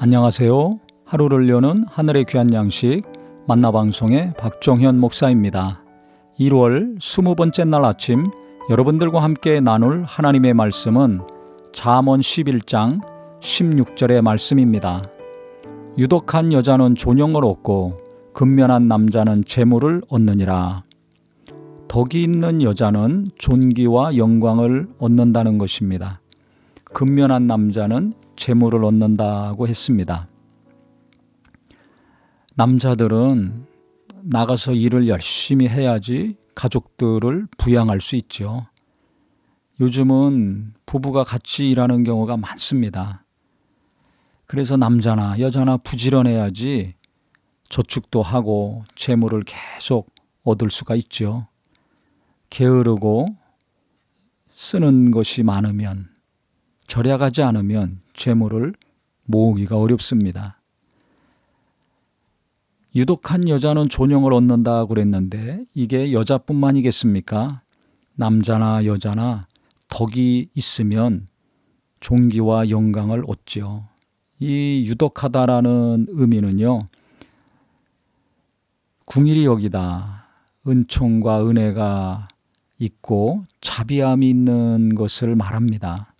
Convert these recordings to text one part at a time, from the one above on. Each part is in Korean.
안녕하세요. 하루를 여는 하늘의 귀한 양식 만나방송의 박종현 목사입니다. 1월 20번째 날 아침 여러분들과 함께 나눌 하나님의 말씀은 잠언 11장 16절의 말씀입니다. 유독한 여자는 존영을 얻고 근면한 남자는 재물을 얻느니라. 덕이 있는 여자는 존귀와 영광을 얻는다는 것입니다. 근면한 남자는 재물을 얻는다고 했습니다. 남자들은 나가서 일을 열심히 해야지 가족들을 부양할 수 있죠. 요즘은 부부가 같이 일하는 경우가 많습니다. 그래서 남자나 여자나 부지런해야지 저축도 하고 재물을 계속 얻을 수가 있죠. 게으르고 쓰는 것이 많으면, 절약하지 않으면 재물을 모으기가 어렵습니다. 유독한 여자는 존영을 얻는다고 그랬는데 이게 여자뿐만이겠습니까? 남자나 여자나 덕이 있으면 존귀와 영광을 얻죠. 이 유독하다라는 의미는요, 궁일이 여기다, 은총과 은혜가 있고 자비함이 있는 것을 말합니다.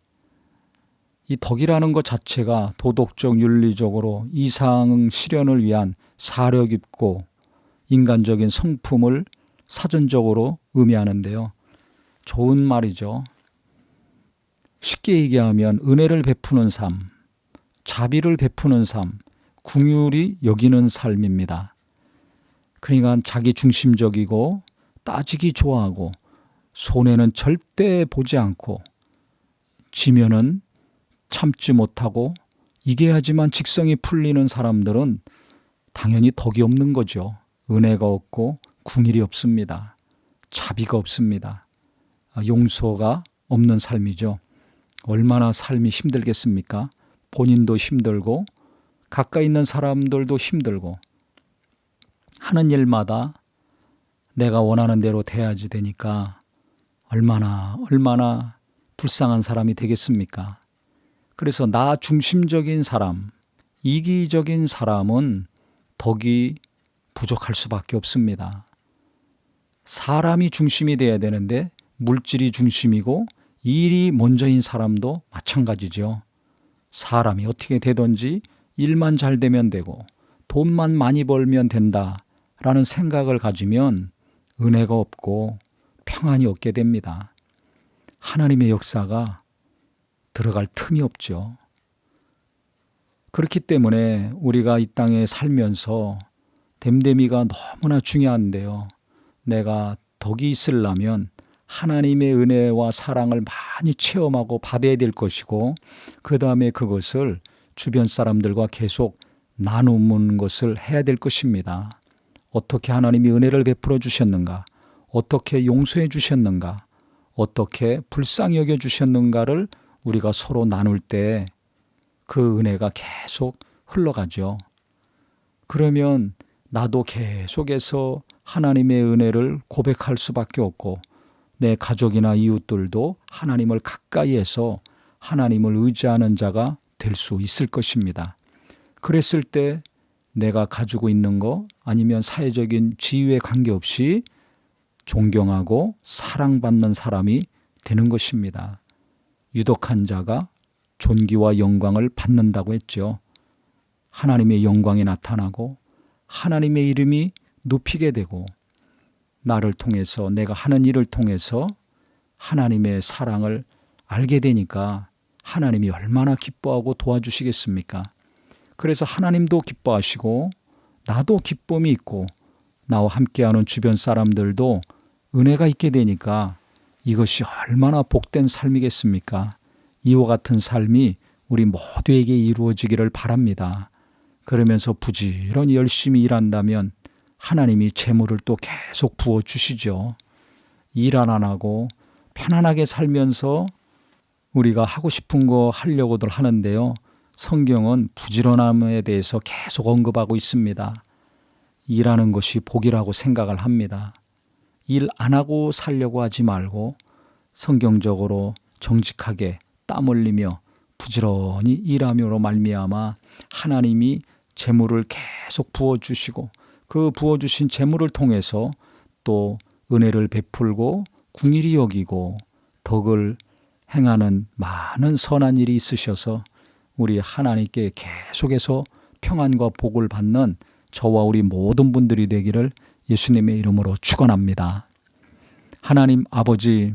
이 덕이라는 것 자체가 도덕적, 윤리적으로 이상 실현을 위한 사려 깊고 인간적인 성품을 사전적으로 의미하는데요. 좋은 말이죠. 쉽게 얘기하면 은혜를 베푸는 삶, 자비를 베푸는 삶, 긍휼히 여기는 삶입니다. 그러니까 자기 중심적이고 따지기 좋아하고 손해는 절대 보지 않고 지면은 참지 못하고 이겨야지만 직성이 풀리는 사람들은 당연히 덕이 없는 거죠. 은혜가 없고 긍휼이 없습니다. 자비가 없습니다. 용서가 없는 삶이죠. 얼마나 삶이 힘들겠습니까? 본인도 힘들고 가까이 있는 사람들도 힘들고 하는 일마다 내가 원하는 대로 돼야지 되니까 얼마나 불쌍한 사람이 되겠습니까? 그래서 나 중심적인 사람, 이기적인 사람은 덕이 부족할 수밖에 없습니다. 사람이 중심이 돼야 되는데 물질이 중심이고 일이 먼저인 사람도 마찬가지죠. 사람이 어떻게 되든지 일만 잘 되면 되고 돈만 많이 벌면 된다라는 생각을 가지면 은혜가 없고 평안이 없게 됩니다. 하나님의 역사가 들어갈 틈이 없죠. 그렇기 때문에 우리가 이 땅에 살면서 됨됨이가 너무나 중요한데요. 내가 덕이 있으려면 하나님의 은혜와 사랑을 많이 체험하고 받아야 될 것이고 그 다음에 그것을 주변 사람들과 계속 나누는 것을 해야 될 것입니다. 어떻게 하나님이 은혜를 베풀어 주셨는가, 어떻게 용서해 주셨는가, 어떻게 불쌍히 여겨 주셨는가를 우리가 서로 나눌 때 그 은혜가 계속 흘러가죠. 그러면 나도 계속해서 하나님의 은혜를 고백할 수밖에 없고 내 가족이나 이웃들도 하나님을 가까이에서 하나님을 의지하는 자가 될 수 있을 것입니다. 그랬을 때 내가 가지고 있는 거 아니면 사회적인 지위에 관계없이 존경하고 사랑받는 사람이 되는 것입니다. 유독한 자가 존귀와 영광을 받는다고 했죠. 하나님의 영광이 나타나고 하나님의 이름이 높이게 되고 나를 통해서 내가 하는 일을 통해서 하나님의 사랑을 알게 되니까 하나님이 얼마나 기뻐하고 도와주시겠습니까? 그래서 하나님도 기뻐하시고 나도 기쁨이 있고 나와 함께하는 주변 사람들도 은혜가 있게 되니까 이것이 얼마나 복된 삶이겠습니까? 이와 같은 삶이 우리 모두에게 이루어지기를 바랍니다. 그러면서 부지런히 열심히 일한다면 하나님이 재물을 또 계속 부어주시죠. 일 안 하고 편안하게 살면서 우리가 하고 싶은 거 하려고들 하는데요. 성경은 부지런함에 대해서 계속 언급하고 있습니다. 일하는 것이 복이라고 생각을 합니다. 일 안 하고 살려고 하지 말고 성경적으로 정직하게 땀 흘리며 부지런히 일함으로 말미암아 하나님이 재물을 계속 부어주시고 그 부어주신 재물을 통해서 또 은혜를 베풀고 궁일이 여기고 덕을 행하는 많은 선한 일이 있으셔서 우리 하나님께 계속해서 평안과 복을 받는 저와 우리 모든 분들이 되기를 예수님의 이름으로 축원합니다. 하나님 아버지,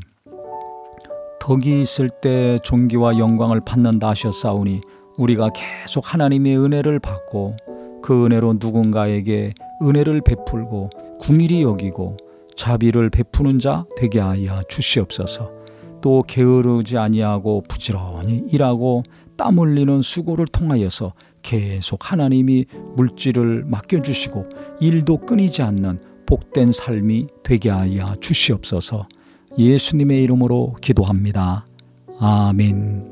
덕이 있을 때 존귀와 영광을 받는다 하셨사오니 우리가 계속 하나님의 은혜를 받고 그 은혜로 누군가에게 은혜를 베풀고 궁일이 여기고 자비를 베푸는 자 되게 하여 주시옵소서. 또 게으르지 아니하고 부지런히 일하고 땀 흘리는 수고를 통하여서 계속 하나님이 물질을 맡겨주시고 일도 끊이지 않는 복된 삶이 되게 하여 주시옵소서. 예수님의 이름으로 기도합니다. 아멘.